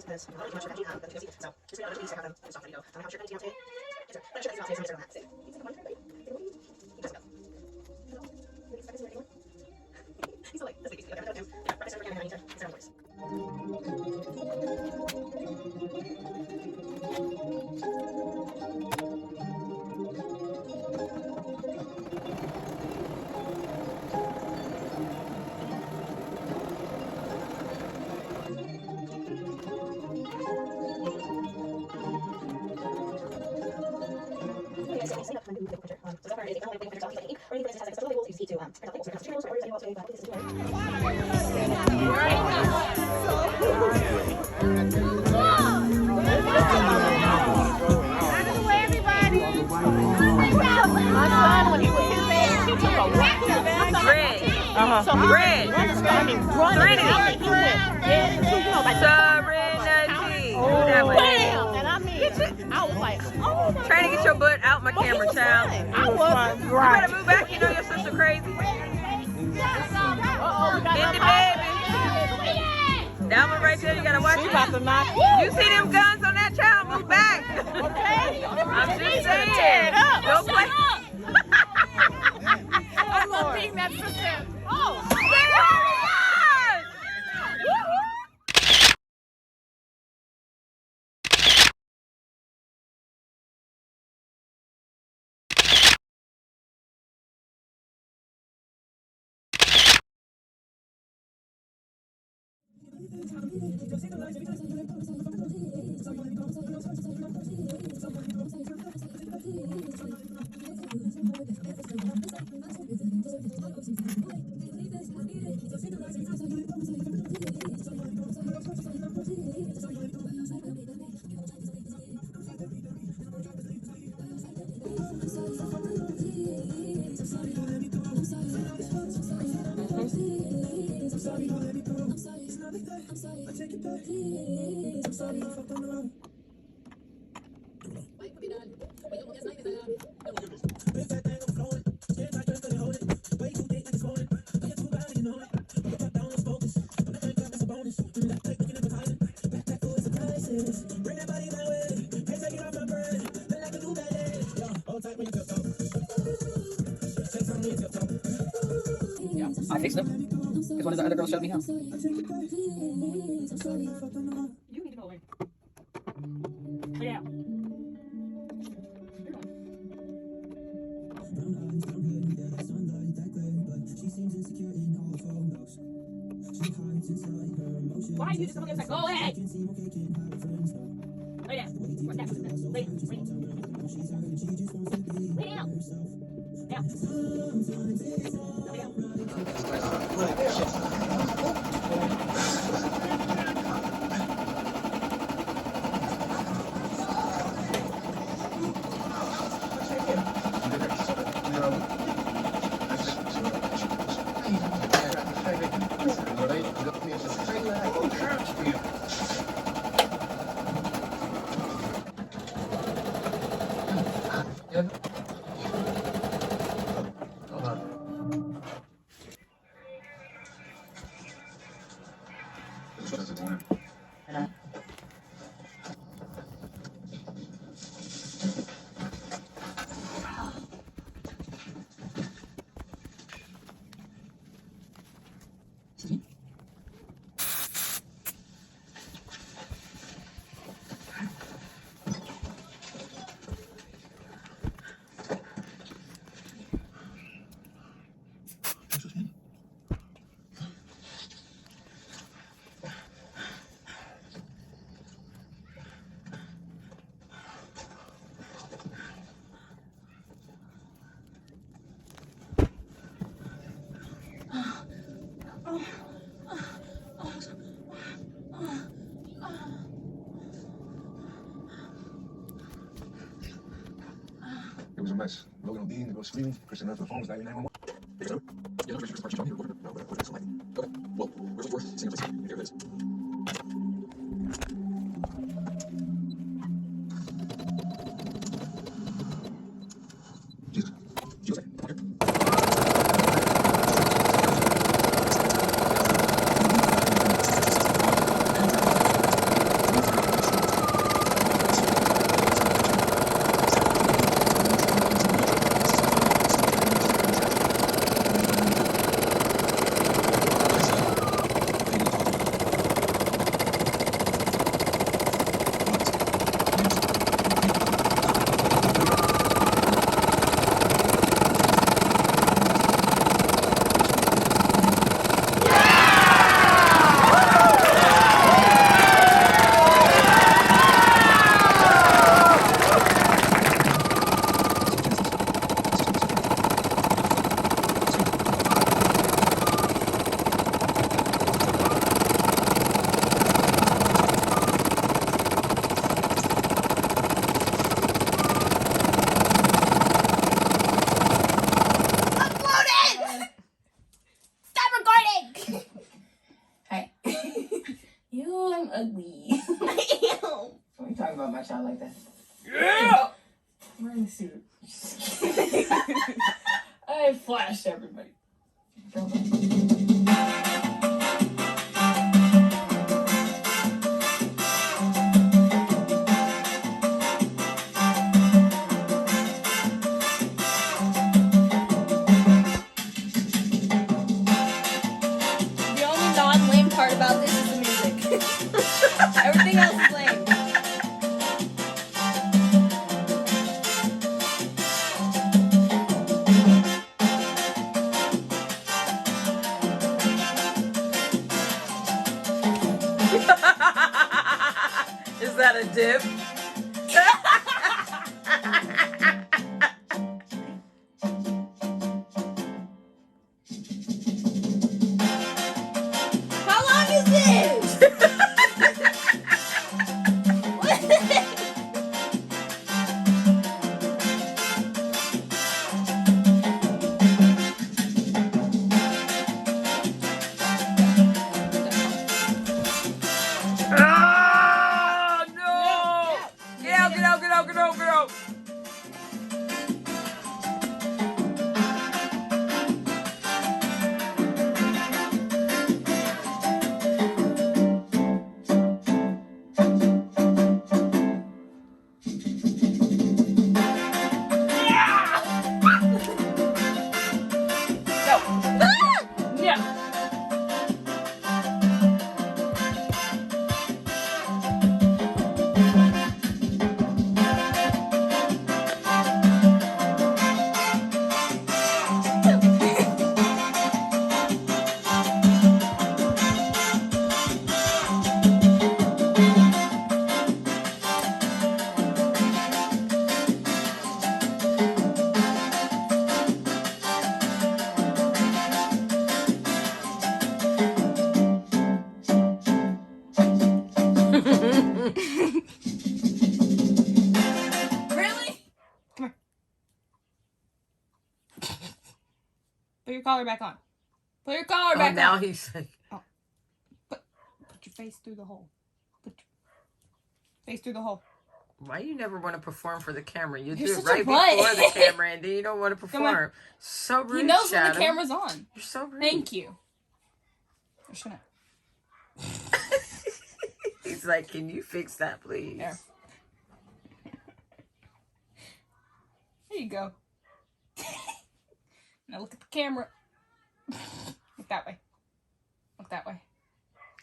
because I'm not too much for veggie, but you can see. So just read out the recipe, so I have them stock ready to go. I don't have a shirt anything else today. Yes, sir. I'm not sure anything else today, so I'm gonna sit on that. Sit. You just go. Hello. Maybe expect this here anymore. He's still like, that's like, okay, yeah, breakfast over again, I need to sit on the voice. Serenity. And I mean, I was like, oh my Trying to get your butt out my camera, child. I was. You better move back. You know your sister crazy. Indy baby. That one right there, you gotta watch it. You see them guns on that child? Move back. Okay. I'm just saying. Go play. I love being that sister. Oh. I fixed them. Because one of the other girls showed me how. You need to go away. Yeah. Why are you just coming inside? Go away! Lay down. Lay down. Lay down. Lay down. Down. It was a mess. Logan OD, they go screaming. Christian answered the phone, was dialing 911. Pick it up. Yeah, no, Christian's party, no, but that's something. Okay, well, where's the fourth? Same place. Here it is. Jesus. Jesus. Come here. I'm ugly. I am. Why are you talking about my child like that? Yeah. I'm wearing a suit. I flashed everybody. The only non-lame part about this is the music. Everything else is lame. Is that a dip? How long is this? Ah, no! Get out, get out, get out, get out, get out! Yeah. Really? Put your collar back on. Put your collar Oh, back now on. he's like, Put your face through the hole. Put your face through the hole. why you never want to perform for the camera? You You're do it such a right butt. before the camera, and then you don't want to Come on. perform. So rude, He knows Shadow. when the camera's on. You're so rude. Thank you. I'm just gonna. He's like, can you fix that, please? There. There you go. Now look at the camera. Look that way. Look that way.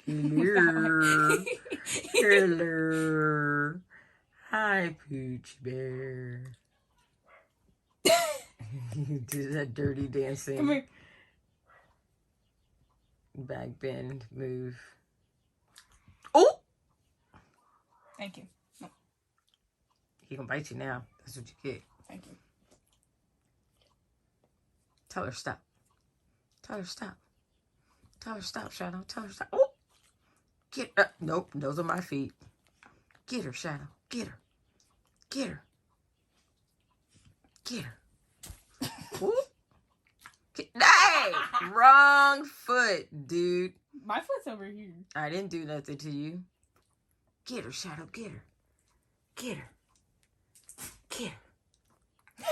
Hello. Hello. Hi, Pooch Bear. Do that dirty dancing. Come here. Back bend move. Oh! Thank you. No, He gonna bite you now. That's what you get. thank you. Tell her stop. Tell her stop. Tell her stop, Shadow. Tell her stop. Oh! Get her. Nope, those are my feet. Get her, Shadow. Get her. Get her. Get her. Ooh. Hey! Wrong foot, dude. My foot's over here. I didn't do nothing to you. Get her, Shadow. Get her. Get her. Get her.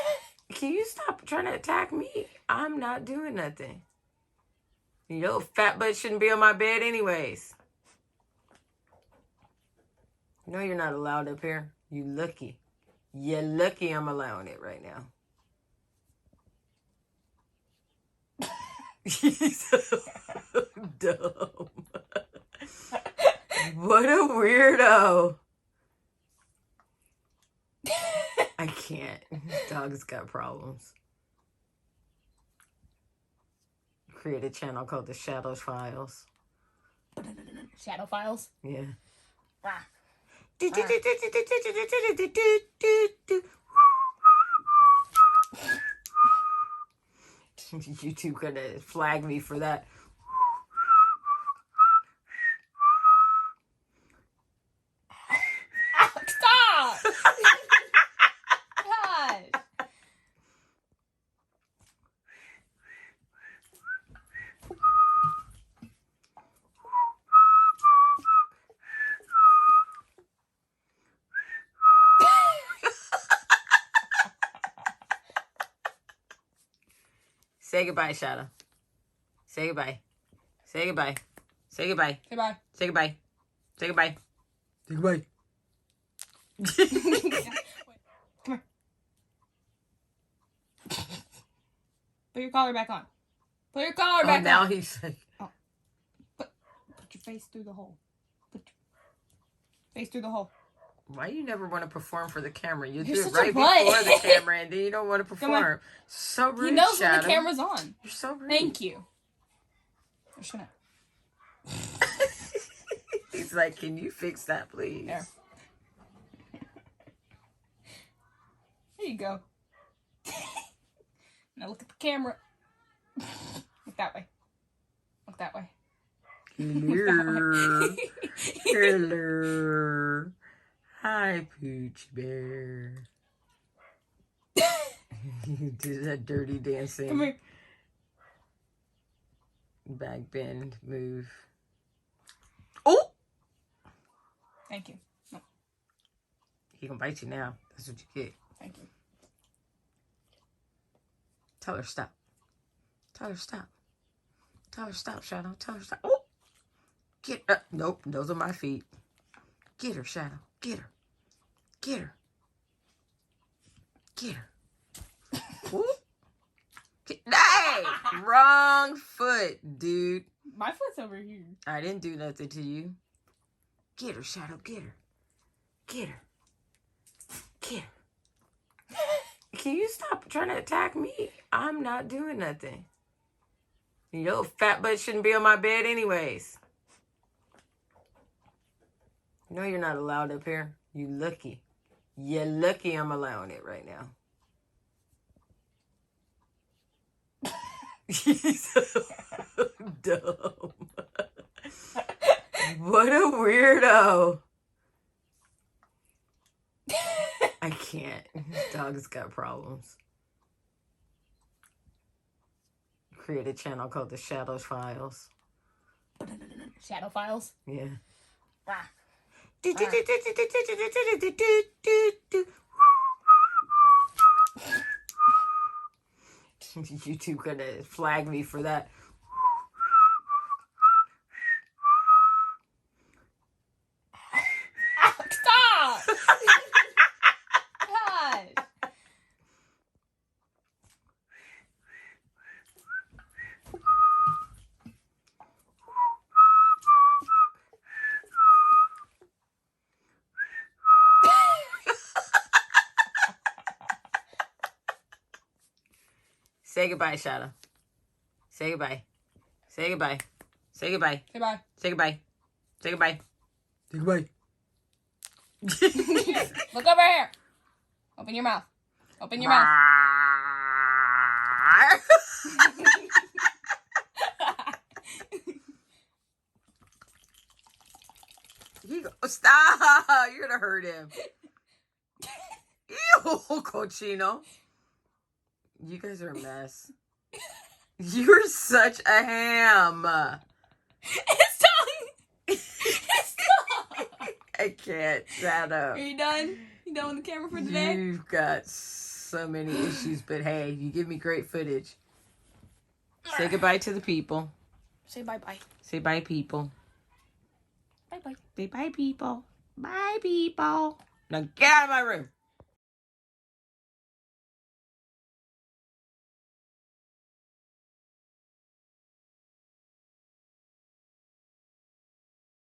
Can you stop trying to attack me? I'm not doing nothing. Your fat butt shouldn't be on my bed anyways. No, you're not allowed up here. You lucky. You're lucky I'm allowing it right now. He's so dumb. What a weirdo. I can't. This dog's got problems. Create a channel called the Shadows Files. Shadow files. Yeah. Ah. YouTube gonna flag me for that. Stop! God. Say goodbye, Shadow. Say goodbye. Say goodbye. Say goodbye. Say bye. Say goodbye. Say goodbye. Say goodbye. Come here. Put your collar back on. Put your collar back now on. he's like, Put your face through the hole. Put your face through the hole. why you never want to perform for the camera? You do You're it such a right butt. before the camera, and then you don't want to Come on. perform. So rude, He knows Shadow. when the camera's on. You're so rude. Thank you. I'm just gonna. He's like, can you fix that, please? There. There you go. Now look at the camera. Look that way. Look that way. Hello. Hello. Hi, Pooch Bear. You did that dirty dancing. Come here. Back bend, move. Oh! Thank you. No, He gonna bite you now. That's what you get. thank you. Tell her stop. Tell her stop. Tell her stop, Shadow. Tell her stop. Oh! Get her. Nope, those are my feet. Get her, Shadow. Get her. Get her. Get her. Ooh. Hey! Wrong foot, dude. My foot's over here. I didn't do nothing to you. Get her, Shadow. Get her. Get her. Get her. Can you stop trying to attack me? I'm not doing nothing. Your fat butt shouldn't be on my bed anyways. No, you're not allowed up here. You lucky. You're lucky I'm allowing it right now. He's so dumb. What a weirdo. I can't. This dog's got problems. Create a channel called the Shadows Files. Shadow files. Yeah. Ah. YouTube gonna flag me for that. Stop! God. Say goodbye, Shadow. Say goodbye. Say goodbye. Say goodbye. Say bye. Say goodbye. Say goodbye. Say goodbye. Look over here. Open your mouth. Open your mouth. Stop! You're gonna hurt him. Ew, cochino. You guys are a mess. You're such a ham. His tongue. His tongue. I can't. Shut up. Are you done? You done with the camera for today? You've got so many issues, but hey, you give me great footage. Say goodbye to the people. Say bye-bye. Say bye, people. Bye-bye. Say bye, people. Bye, people. Now get out of my room.